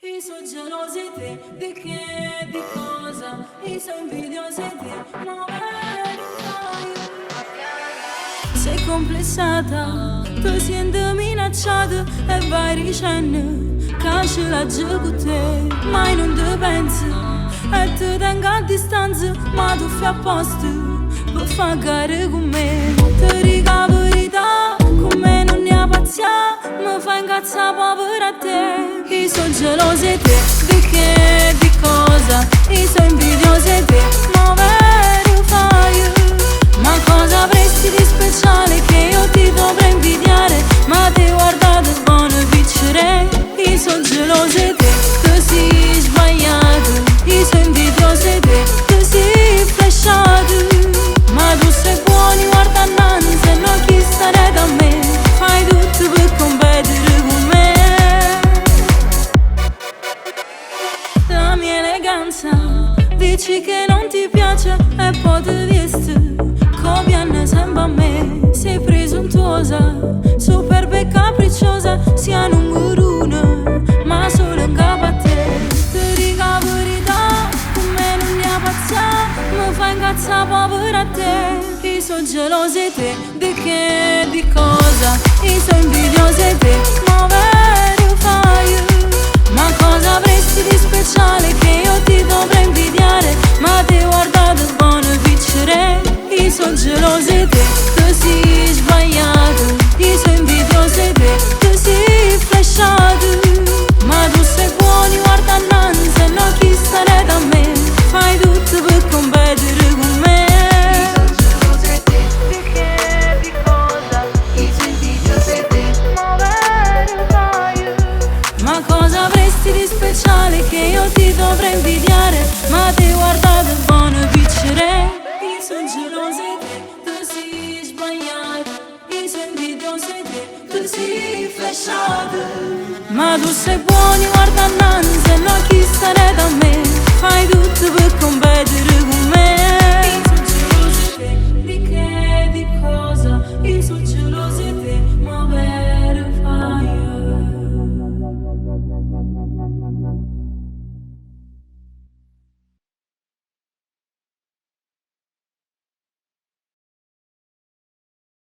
Io sono gelosa di te, di che, di cosa? Io sono invidiosa di te, ma sei complessata, ti senti minacciata e vai dicendo che ce la gioco con te, mai non ti pensi e ti tengo a distanza, ma tu fai apposta per fare gare con me. Ti dico la verità, con me non ne ha pazienza, mi fai incazzare povera a te. Io sono gelosa di te, di che, di cosa? Io sono invidiosa di te, ma vero fai? Ma cosa avresti di speciale che io ti dovrei invidiare? Ma ti guardate buono piccere. Io sono gelosa di te, tu sei sbagliato. Io sono invidiosa di te, tu sei flashato. Ma tu sei buono, guarda nanni, se no chi stare da me? Fai tutto per competere con me. La mia eleganza, dici che non ti piace e poi ti vesti viene sempre a me. Sei presuntuosa, superba e capricciosa, sia numero uno, ma solo in capo a te. Ti dico la verità, con me non ne ha pazienza, mi fai incazzare povera a te. Io sono gelosa di te, di che, di cosa? Io sono invidiosa di te, ma vero fai? Ma cosa avresti di speciale che io ti dovrei invidiare? Ma ti guardate buono piccere. Io sono gelosa di te, tu sei sbagliato. Io sono invidiosa di te, tu sei flashato. Ma tu sei buono, guarda nanni, se no chi stare da me? Fai tutto per competere con me. Io sono gelosa di te, di che, di cosa? Io sono invidiosa di te, ma vero fai? Ma cosa avresti di speciale che io ti dovrei invidiare? Ma ti guardate buono piccere. Io sono gelosa di te, tu sei sbagliato. Io sono invidiosa di te, tu sei flashato. Ma tu sei buono, guarda nanni, se no chi stare da me? Fai tutto per combattere.